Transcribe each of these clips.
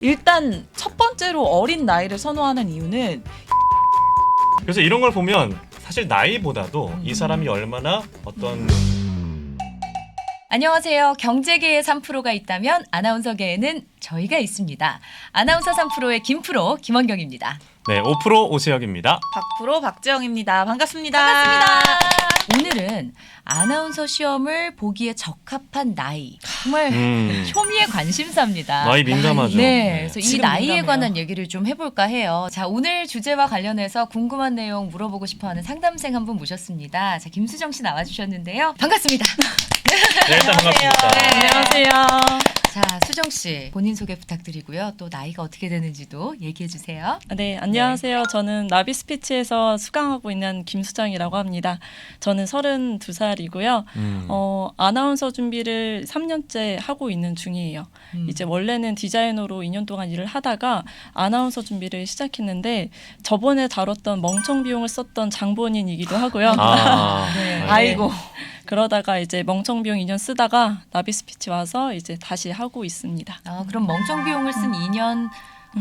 일단 첫 번째로 어린 나이를 선호하는 이유는 그래서 이런 걸 보면 사실 나이보다도 이 사람이 얼마나 어떤 안녕하세요. 경제계에 3프로가 있다면 아나운서계에는 저희가 있습니다. 아나운서 3프로의 김프로 김원경입니다. 네, 5% 오세혁입니다. 박프로 박재영입니다. 반갑습니다. 반갑습니다. 오늘은 아나운서 시험을 보기에 적합한 나이. 정말 효미의 관심사입니다. 나이 민감하죠. 네, 그래서 이 지금 나이에 민감해요. 관한 얘기를 좀 해볼까 해요. 자, 오늘 주제와 관련해서 궁금한 내용 물어보고 싶어하는 상담생 한 분 모셨습니다. 자, 김수정 씨 나와주셨는데요. 반갑습니다. 네, 일단 반갑습니다. 네. 안녕하세요. 자, 수정 씨 본인 소개 부탁드리고요. 또 나이가 어떻게 되는지도 얘기해 주세요. 네, 안녕하세요. 저는 나비스피치에서 수강하고 있는 김수정이라고 합니다. 저는 32살이고요. 아나운서 준비를 3년째 하고 있는 중이에요. 이제 원래는 디자이너로 2년 동안 일을 하다가 아나운서 준비를 시작했는데 저번에 다뤘던 멍청 비용을 썼던 장본인이기도 하고요. 네. 아이고. 그러다가 이제 멍청 비용 2년 쓰다가 나비스피치 와서 이제 다시 하고 있습니다. 아, 그럼 멍청 비용을 쓴 2년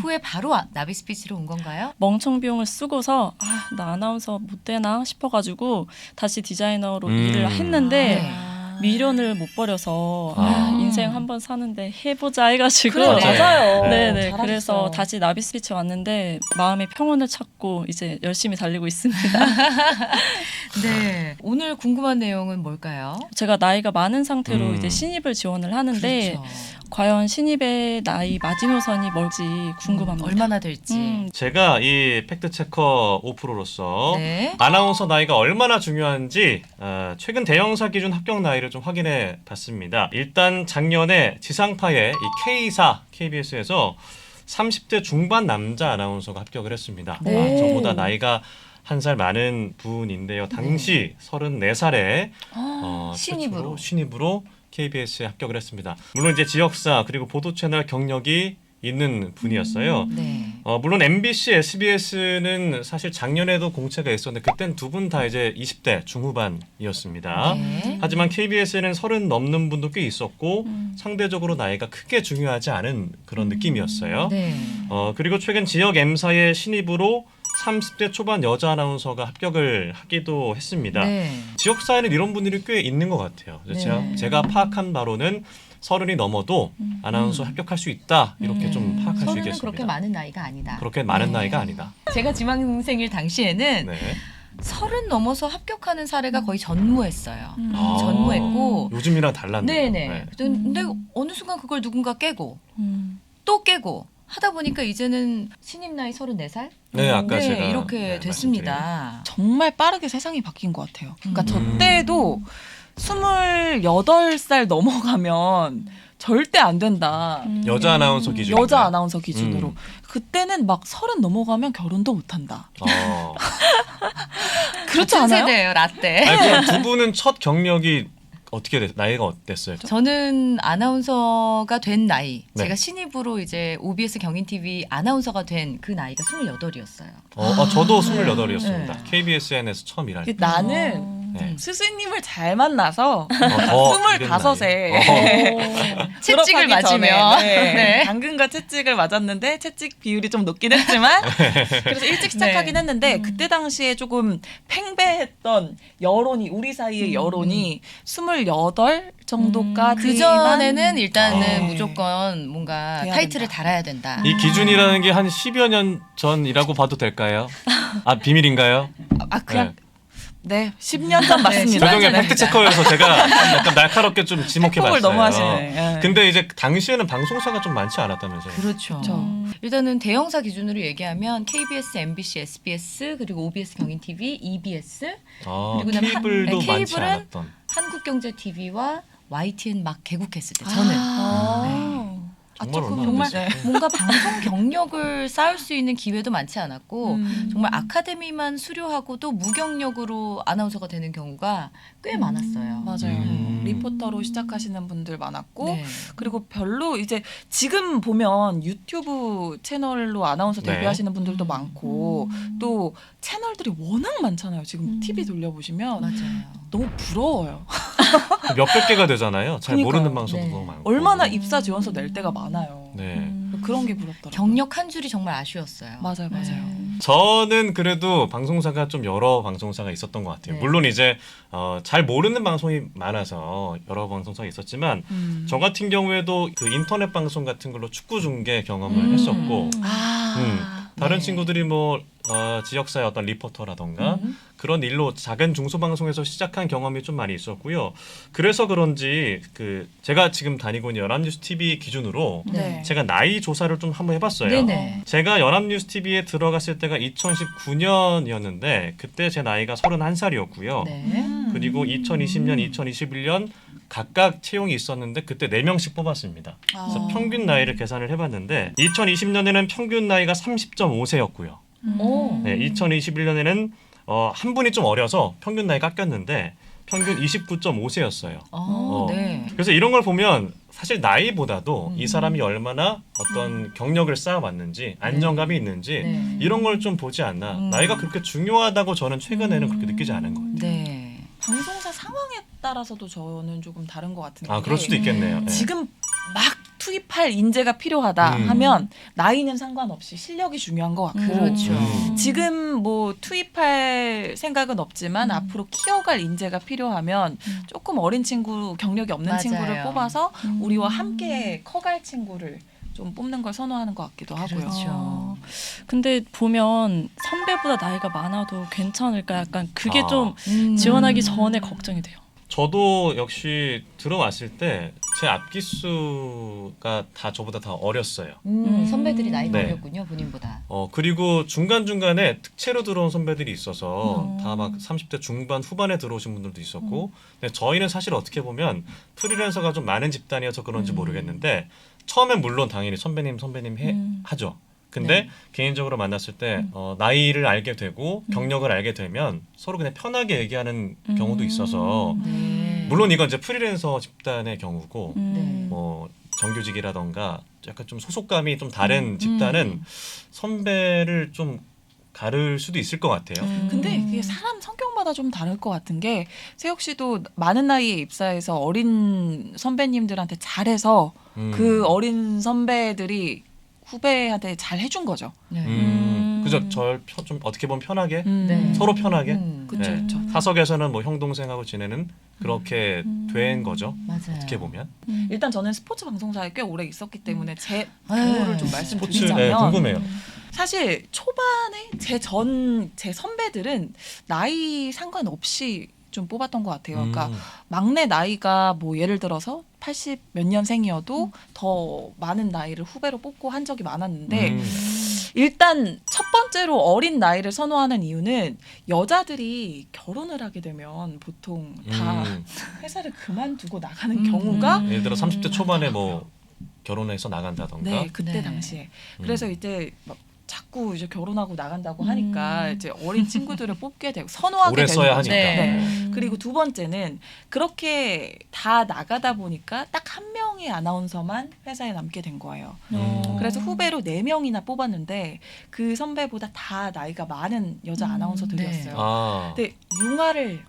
후에 바로 나비스피치로 온 건가요? 멍청 비용을 쓰고서 나 아나운서 못 되나 싶어가지고 다시 디자이너로 일을 했는데 네. 미련을 못 버려서 인생 한 번 사는데 해보자 해가지고 그래, 맞아요. 네네 잘하셨어요. 그래서 다시 나비스피치 왔는데 마음의 평온을 찾고 이제 열심히 달리고 있습니다. 네. 오늘 궁금한 내용은 뭘까요? 제가 나이가 많은 상태로 이제 신입을 지원을 하는데 그렇죠. 과연 신입의 나이 마지노선이 뭘지 궁금합니다. 얼마나 될지. 제가 이 팩트체커 5%로서 네. 아나운서 나이가 얼마나 중요한지 최근 대형사 기준 합격 나이를 좀 확인해 봤습니다. 일단 작년에 지상파의 이 K사 KBS에서 30대 중반 남자 아나운서가 합격을 했습니다. 네. 저보다 나이가 한 살 많은 분인데요. 당시 34살에 신입으로. 신입으로 KBS에 합격을 했습니다. 물론 이제 지역사 그리고 보도 채널 경력이 있는 분이었어요. 네. 물론 MBC, SBS는 사실 작년에도 공채가 있었는데 그땐 두 분 다 이제 20대 중후반이었습니다. 네. 하지만 KBS에는 30 넘는 분도 꽤 있었고 상대적으로 나이가 크게 중요하지 않은 그런 느낌이었어요. 네. 그리고 최근 지역 M사의 신입으로 30대 초반 여자 아나운서가 합격을 하기도 했습니다. 네. 지역사에는 이런 분들이 꽤 있는 것 같아요. 그래서 네. 제가 파악한 바로는 30이 넘어도 아나운서 합격할 수 있다 이렇게 좀 파악할 수 서른은 있겠습니다. 그렇게 많은 나이가 아니다. 그렇게 많은 네. 나이가 아니다. 제가 지망생일 당시에는 네. 30 넘어서 합격하는 사례가 거의 전무했어요. 아. 전무했고. 요즘이랑 달랐네요. 네네. 근데 어느 순간 그걸 누군가 깨고 또 깨고 하다 보니까 이제는 신입 나이 34살? 네, 아까 제가 이렇게 됐습니다. 정말 빠르게 세상이 바뀐 것 같아요. 그러니까 저 때도 28살 넘어가면 절대 안 된다. 여자 아나운서 기준. 여자 아나운서 기준으로. 그때는 막 30 넘어가면 결혼도 못 한다. 그렇지 같은 않아요? 세대예요, 라떼. 아니, 그럼 두 분은 첫 경력이 어떻게 나이가 어땠어요? 저는 아나운서가 된 나이, 네. 제가 신입으로 이제 OBS 경인TV 아나운서가 된 그 나이가 28이었어요. 저도 28이었습니다. 네. KBSN에서 처음 일할 때. 나는 네. 스승님을 잘 만나서 더 25에 채찍을 맞으면. 네. 당근과 채찍을 맞았는데 채찍 비율이 좀 높긴 했지만 그래서 일찍 시작하긴 네. 했는데 그때 당시에 조금 팽배했던 여론이 우리 사이의 여론이 28 정도까지 그 전에는 일단은 아. 무조건 뭔가 돼야 타이틀을 된다. 달아야 된다. 이 기준이라는 게 한 10여 년 전이라고 봐도 될까요? 비밀인가요? 그냥 네 10년 전 맞습니다. 조정의 네. 팩트체커여서 제가 약간 날카롭게 좀 지목해봤어요. 팩폭을 너무 하시네. 예. 근데 이제 당시에는 방송사가 좀 많지 않았다면서요? 그렇죠. 일단은 대형사 기준으로 얘기하면 KBS, MBC, SBS 그리고 OBS 경인TV, EBS 그리고 그다음에 케이블도 많지 케이블은 않았던. 한국경제TV와 YTN 막 개국했을 때 저는 정말 얼마 안 정말 됐어요. 뭔가 방송 경력을 쌓을 수 있는 기회도 많지 않았고 정말 아카데미만 수료하고도 무경력으로 아나운서가 되는 경우가 꽤 많았어요. 맞아요. 리포터로 시작하시는 분들 많았고 네. 그리고 별로 이제 지금 보면 유튜브 채널로 아나운서 네. 데뷔하시는 분들도 많고 또 채널들이 워낙 많잖아요. 지금 TV 돌려보시면 맞아요. 너무 부러워요. 몇백 개가 되잖아요. 잘 그러니까요. 모르는 방송도 네. 너무 많고. 얼마나 입사 지원서 낼 때가 많아요. 네. 그런 게 부럽더라고요. 경력 한 줄이 정말 아쉬웠어요. 맞아요, 맞아요. 저는 그래도 방송사가 좀 여러 방송사가 있었던 것 같아요. 네. 물론 이제 잘 모르는 방송이 많아서 여러 방송사가 있었지만 저 같은 경우에도 그 인터넷 방송 같은 걸로 축구 중계 경험을 했었고 다른 네. 친구들이 뭐 지역사의 어떤 리포터라던가 그런 일로 작은 중소방송에서 시작한 경험이 좀 많이 있었고요. 그래서 그런지 그 제가 지금 다니고 있는 연합뉴스 TV 기준으로 네. 제가 나이 조사를 좀 한번 해봤어요. 네네. 제가 연합뉴스 TV에 들어갔을 때가 2019년이었는데 그때 제 나이가 31살이었고요. 네. 그리고 2020년, 2021년 각각 채용이 있었는데 그때 4명씩 뽑았습니다. 그래서 평균 나이를 계산을 해봤는데 2020년에는 평균 나이가 30.5세였고요. 오. 네, 2021년에는 한 분이 좀 어려서 평균 나이 깎였는데 평균 29.5세였어요. 네. 그래서 이런 걸 보면 사실 나이보다도 이 사람이 얼마나 어떤 경력을 쌓아왔는지 안정감이 있는지 네. 이런 걸 좀 보지 않나. 나이가 그렇게 중요하다고 저는 최근에는 그렇게 느끼지 않은 것 같아요. 네. 방송사 상황에 따라서도 저는 조금 다른 것 같은 게 아, 그럴 수도 있겠네요. 네. 지금 막 투입할 인재가 필요하다 하면 나이는 상관없이 실력이 중요한 것 같고 그렇죠. 지금 뭐 투입할 생각은 없지만 앞으로 키워갈 인재가 필요하면 조금 어린 친구 경력이 없는 맞아요. 친구를 뽑아서 우리와 함께 커갈 친구를 좀 뽑는 걸 선호하는 것 같기도 하고요. 그렇죠. 근데 보면 선배보다 나이가 많아도 괜찮을까 약간 그게 아. 좀 지원하기 전에 걱정이 돼요. 저도 역시 들어왔을 때 제 앞기수가 다 저보다 다 어렸어요. 선배들이 나이가 네. 어렸군요, 본인보다. 그리고 중간중간에 특채로 들어온 선배들이 있어서 다 막 30대 중반 후반에 들어오신 분들도 있었고 근데 저희는 사실 어떻게 보면 프리랜서가 좀 많은 집단이어서 그런지 모르겠는데 처음엔 물론 당연히 선배님 하죠. 근데 네. 개인적으로 만났을 때 나이를 알게 되고 경력을 알게 되면 서로 그냥 편하게 얘기하는 경우도 있어서 네. 물론 이건 이제 프리랜서 집단의 경우고 네. 뭐 정규직이라던가 약간 좀 소속감이 좀 다른 집단은 선배를 좀 가를 수도 있을 것 같아요. 근데 이게 사람 성격마다 좀 다를 것 같은 게 세혁 씨도 많은 나이에 입사해서 어린 선배님들한테 잘해서 그 어린 선배들이 후배한테 잘 해준 거죠. 네. 그죠? 좀 어떻게 보면 편하게 네. 서로 편하게 그렇죠, 네. 그렇죠. 사석에서는 뭐 형 동생하고 지내는 그렇게 된 거죠. 맞아요. 어떻게 보면 일단 저는 스포츠 방송사에 꽤 오래 있었기 때문에 제 네. 경우를 좀 스포츠 말씀드리자면 궁금해요. 사실 초반에 제 선배들은 나이 상관없이 좀 뽑았던 것 같아요. 그러니까 막내 나이가 뭐 예를 들어서 80 몇 년생이어도 더 많은 나이를 후배로 뽑고 한 적이 많았는데 일단 첫 번째로 어린 나이를 선호하는 이유는 여자들이 결혼을 하게 되면 보통 다 회사를 그만두고 나가는 경우가 예를 들어 30대 초반에 뭐 결혼해서 나간다던가 네 그때 네. 당시에 그래서 이제 막 자꾸 이제 결혼하고 나간다고 하니까 이제 어린 친구들을 뽑게 되고 선호하게 오래 되는 써야 거죠. 하니까. 네. 그리고 두 번째는 그렇게 다 나가다 보니까 딱 한 명의 아나운서만 회사에 남게 된 거예요. 그래서 후배로 4명이나 뽑았는데 그 선배보다 다 나이가 많은 여자 아나운서들이었어요. 아, 근데 융화를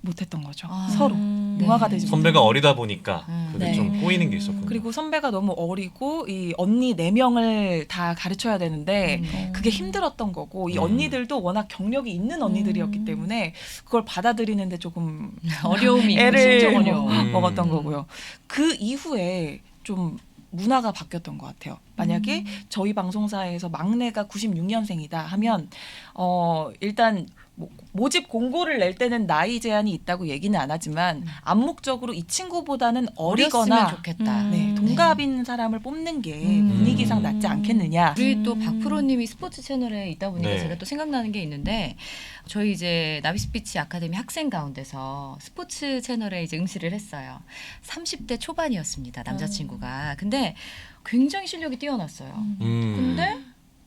못했던 거죠. 아. 서로 융화가 네. 되지 선배가 못했던 어리다 보니까 그게 네. 좀 꼬이는 게 있었군요. 그리고 선배가 너무 어리고 이 언니 4명을 다 가르쳐야 되는데 그게 힘들었던 거고 이 언니들도 워낙 경력이 있는 언니들이었기 때문에 그걸 받아들이는데 조금 어려움이 있고 애를 심정 어려움. 먹었던 거고요. 그 이후에 좀 문화가 바뀌었던 것 같아요. 만약에 저희 방송사에서 막내가 96년생이다 하면 일단 모집 공고를 낼 때는 나이 제한이 있다고 얘기는 안 하지만 암묵적으로 이 친구보다는 어렸으면 어리거나 좋겠다. 네, 동갑인 사람을 뽑는 게 분위기상 낫지 않겠느냐. 우리 또 박프로님이 스포츠 채널에 있다 보니까 네. 제가 또 생각나는 게 있는데 저희 이제 나비스피치 아카데미 학생 가운데서 스포츠 채널에 이제 응시를 했어요. 30대 초반이었습니다. 남자친구가. 근데 굉장히 실력이 뛰어났어요. 근데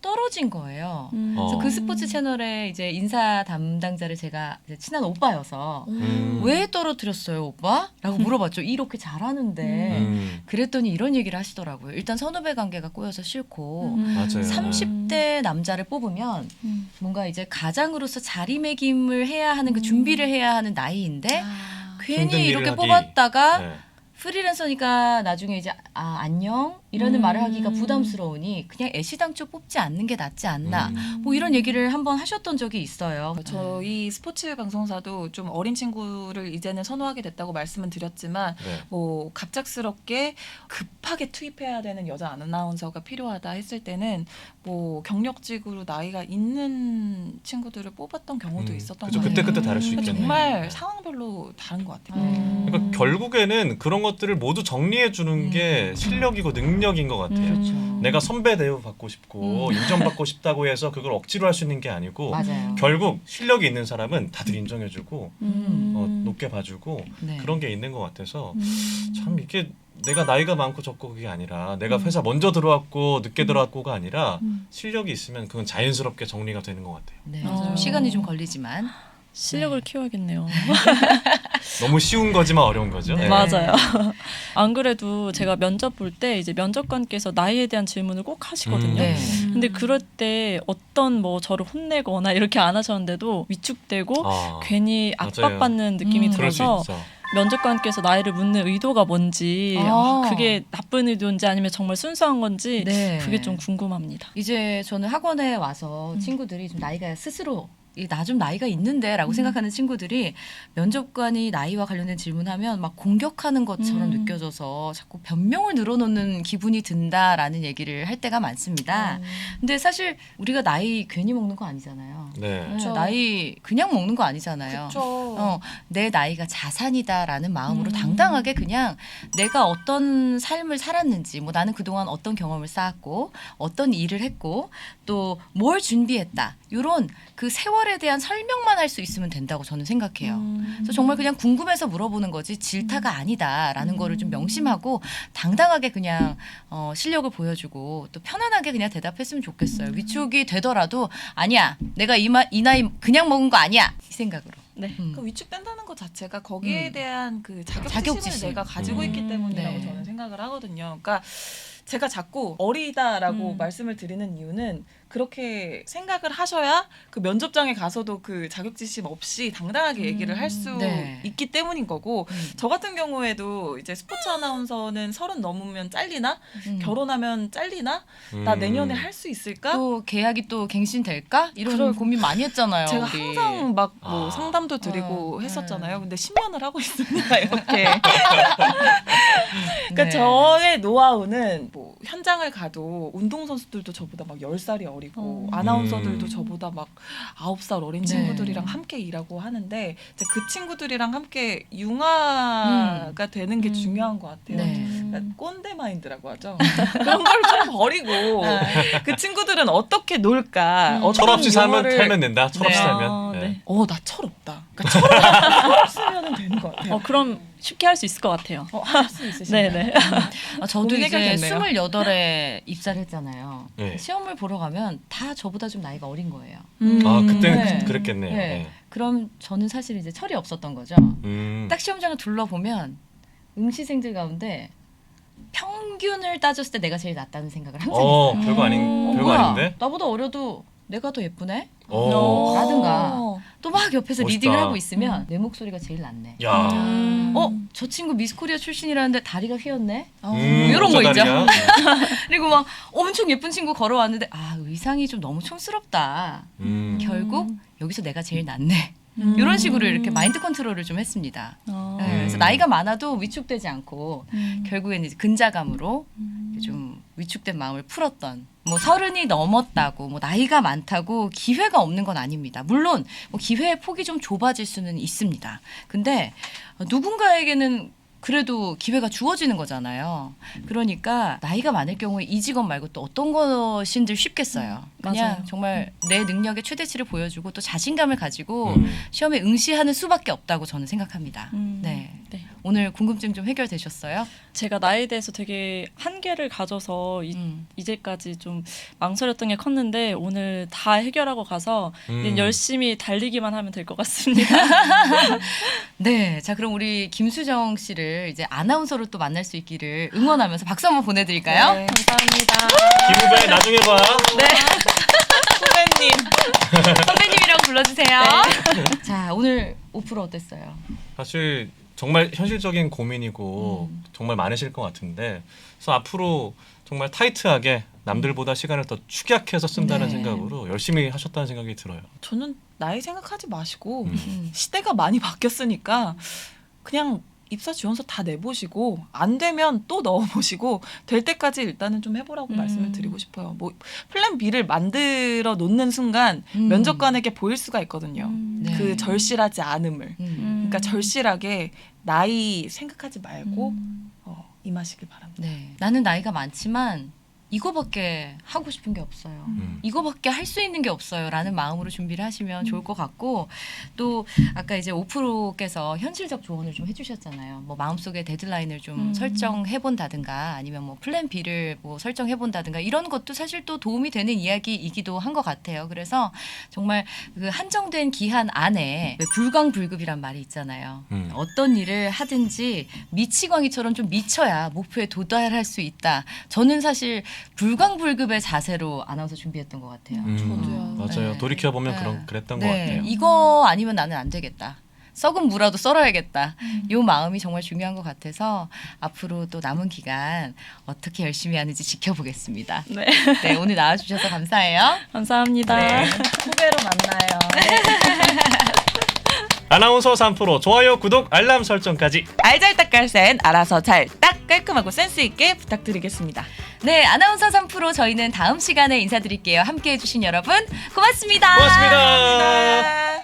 떨어진 거예요. 그래서 그 스포츠 채널에 이제 인사 담당자를 제가 이제 친한 오빠여서 왜 떨어뜨렸어요, 오빠? 라고 물어봤죠. 이렇게 잘하는데. 그랬더니 이런 얘기를 하시더라고요. 일단 선후배 관계가 꼬여서 싫고 맞아요. 30대 남자를 뽑으면 뭔가 이제 가장으로서 자리매김을 해야 하는 그 준비를 해야 하는 나이인데 힘든 괜히 일을 이렇게 하기. 뽑았다가 네. 프리랜서니까 나중에 이제 안녕 이라는 말을 하기가 부담스러우니 그냥 애시당초 뽑지 않는 게 낫지 않나 뭐 이런 얘기를 한번 하셨던 적이 있어요. 저희 스포츠 방송사도 좀 어린 친구를 이제는 선호하게 됐다고 말씀은 드렸지만 네. 뭐 갑작스럽게 급하게 투입해야 되는 여자 아나운서가 필요하다 했을 때는 뭐 경력직으로 나이가 있는 친구들을 뽑았던 경우도 있었던 그죠. 것 같아요. 그때 다를 수 그러니까 있겠네요. 정말 네. 상황별로 다른 것 같아요. 그러니까 결국에는 그런 것들을 모두 정리해 주는 게 실력이고 능력인 것 같아요. 그렇죠. 내가 선배 대우 받고 싶고 인정받고 싶다고 해서 그걸 억지로 할 수 있는 게 아니고 맞아요. 결국 실력이 있는 사람은 다들 인정해주고 높게 봐주고 네. 그런 게 있는 것 같아서 참 이게 내가 나이가 많고 적고 그게 아니라 내가 회사 먼저 들어왔고 늦게 들어왔고가 아니라 실력이 있으면 그건 자연스럽게 정리가 되는 것 같아요. 네, 맞아요. 시간이 좀 걸리지만 실력을 네. 키워야겠네요. 너무 쉬운 거지만 어려운 거죠. 네. 네. 맞아요. 안 그래도 제가 면접 볼 때 이제 면접관께서 나이에 대한 질문을 꼭 하시거든요. 네. 근데 그럴 때 어떤 뭐 저를 혼내거나 이렇게 안 하셨는데도 위축되고 아, 괜히 맞아요. 압박받는 느낌이 그럴 수 들어서 있죠. 면접관께서 나이를 묻는 의도가 뭔지 그게 나쁜 의도인지 아니면 정말 순수한 건지 네. 그게 좀 궁금합니다. 이제 저는 학원에 와서 친구들이 좀 나이가 스스로 나 좀 나이가 있는데라고 생각하는 친구들이 면접관이 나이와 관련된 질문하면 막 공격하는 것처럼 느껴져서 자꾸 변명을 늘어놓는 기분이 든다라는 얘기를 할 때가 많습니다. 근데 사실 우리가 나이 괜히 먹는 거 아니잖아요. 네. 네, 나이 그냥 먹는 거 아니잖아요. 그렇죠. 내 나이가 자산이다라는 마음으로 당당하게 그냥 내가 어떤 삶을 살았는지 뭐 나는 그동안 어떤 경험을 쌓았고 어떤 일을 했고 또 뭘 준비했다. 이런 그 세월에 대한 설명만 할 수 있으면 된다고 저는 생각해요. 그래서 정말 그냥 궁금해서 물어보는 거지 질타가 아니다라는 거를 좀 명심하고 당당하게 그냥 실력을 보여주고 또 편안하게 그냥 대답했으면 좋겠어요. 위축이 되더라도 아니야. 내가 이 나이 그냥 먹은 거 아니야. 이 생각으로. 네. 그 위축된다는 것 자체가 거기에 대한 그 자격지심을 자격지심. 내가 가지고 있기 때문이라고 네. 저는 생각을 하거든요. 그러니까 제가 자꾸 어리다라고 말씀을 드리는 이유는 그렇게 생각을 하셔야 그 면접장에 가서도 그 자격지심 없이 당당하게 얘기를 할 수 네. 있기 때문인 거고 저 같은 경우에도 이제 스포츠 아나운서는 30 넘으면 잘리나 결혼하면 잘리나 나 내년에 할 수 있을까? 또 계약이 또 갱신될까? 이런 그럴- 고민 많이 했잖아요. 제가 우리. 항상 막 뭐 아. 상담도 드리고 네. 했었잖아요. 근데 10년을 하고 있습니다. 이렇게. 그러니까 네. 저의 노하우는 뭐 현장을 가도 운동선수들도 저보다 막 10살이 어리고 아나운서들도 저보다 막 9살 어린 네. 친구들이랑 함께 일하고 하는데 이제 그 친구들이랑 함께 융화가 되는 게 중요한 것 같아요. 네. 그러니까 꼰대 마인드라고 하죠. 그런 걸 좀 버리고 그 친구들은 어떻게 놀까? 어떤 철없이 유머를- 살면 된다. 철없이 네. 살면. 네. 네. 나 철없다. 그러니까 철없으면 되는 것 같아요. 그럼 쉽게 할 수 있을 것 같아요. 할 수 있으신가요? 네네. 저도 고민 이제 해결됐네요. 28에 입사를 했잖아요. 네. 시험을 보러 가면 다 저보다 좀 나이가 어린 거예요. 아 그때는 네. 그랬겠네요. 네. 네. 그럼 저는 사실 이제 철이 없었던 거죠. 딱 시험장을 둘러보면 응시생들 가운데 평균을 따졌을 때 내가 제일 낫다는 생각을 항상 했어요. 별거 아닌 별거 뭐야, 아닌데. 나보다 어려도 내가 더 예쁘네? 어. 라든가 또 막 옆에서 멋있다. 리딩을 하고 있으면 내 목소리가 제일 낫네. 야. 저 친구 미스코리아 출신이라는데 다리가 휘었네? 이런 거 있죠. 그리고 막 엄청 예쁜 친구 걸어왔는데 의상이 좀 너무 촌스럽다. 결국 여기서 내가 제일 낫네. 이런 식으로 이렇게 마인드 컨트롤을 좀 했습니다. 네, 그래서 나이가 많아도 위축되지 않고 결국에는 이제 근자감으로 좀 위축된 마음을 풀었던. 뭐 30이 넘었다고 뭐 나이가 많다고 기회가 없는 건 아닙니다. 물론 뭐 기회의 폭이 좀 좁아질 수는 있습니다. 근데 누군가에게는 그래도 기회가 주어지는 거잖아요. 그러니까 나이가 많을 경우에 이 직업 말고 또 어떤 것인들 쉽겠어요. 그냥 맞아요. 정말 내 능력의 최대치를 보여주고 또 자신감을 가지고 음. 시험에 응시하는 수밖에 없다고 저는 생각합니다. 네. 네. 오늘 궁금증 좀 해결되셨어요? 제가 나이에 대해서 되게 한계를 가져서 이제까지 좀 망설였던 게 컸는데 오늘 다 해결하고 가서 이제 열심히 달리기만 하면 될 것 같습니다. 네. 자, 그럼 우리 김수정 씨를 이제 아나운서로 또 만날 수 있기를 응원하면서 박수 한번 보내드릴까요? 네, 감사합니다. 김후배 나중에 봐. 네. 후배님. 선배님이라고 불러주세요. 자, 오늘 오프로 어땠어요? 사실 정말 현실적인 고민이고 정말 많으실 것 같은데 그래서 앞으로 정말 타이트하게 남들보다 시간을 더 축약해서 쓴다는 네. 생각으로 열심히 하셨다는 생각이 들어요. 저는 나이 생각하지 마시고 음. 시대가 많이 바뀌었으니까 그냥 입사 지원서 다 내보시고 안 되면 또 넣어보시고 될 때까지 일단은 좀 해보라고 말씀을 드리고 싶어요. 뭐 플랜 B를 만들어 놓는 순간 면접관에게 보일 수가 있거든요. 네. 그 절실하지 않음을. 음. 그러니까 절실하게 나이 생각하지 말고 임하시길 바랍니다. 네. 나는 나이가 많지만 이거밖에 하고 싶은 게 없어요. 이거밖에 할 수 있는 게 없어요. 라는 마음으로 준비를 하시면 좋을 것 같고 또 아까 이제 5%께서 현실적 조언을 좀 해주셨잖아요. 뭐 마음속에 데드라인을 좀 설정해 본다든가 아니면 뭐 플랜 B를 뭐 설정해 본다든가 이런 것도 사실 또 도움이 되는 이야기이기도 한 것 같아요. 그래서 정말 그 한정된 기한 안에 왜 불광불급이란 말이 있잖아요. 어떤 일을 하든지 미치광이처럼 좀 미쳐야 목표에 도달할 수 있다. 저는 사실 불광불급의 자세로 아나운서 준비했던 것 같아요. 저도요. 맞아요. 네. 돌이켜 보면 네. 그랬던 것 네. 같아요. 이거 아니면 나는 안 되겠다. 썩은 무라도 썰어야겠다. 이 마음이 정말 중요한 것 같아서 앞으로 또 남은 기간 어떻게 열심히 하는지 지켜보겠습니다. 네. 네, 오늘 나와주셔서 감사해요. 감사합니다. 네. 후배로 만나요. 아나운서 3프로 좋아요, 구독, 알람 설정까지. 알잘딱깔센 알아서 잘 딱 깔끔하고 센스 있게 부탁드리겠습니다. 네, 아나운서 3프로 저희는 다음 시간에 인사드릴게요. 함께해 주신 여러분 고맙습니다. 고맙습니다.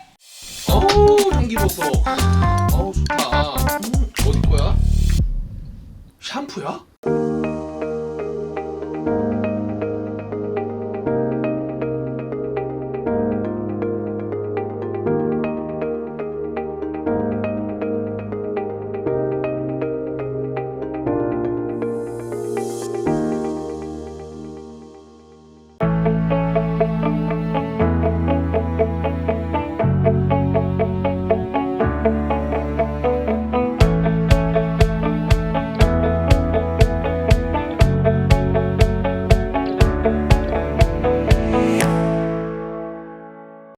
어우 향기로워. 어우 좋다. 어디 거야? 샴푸야?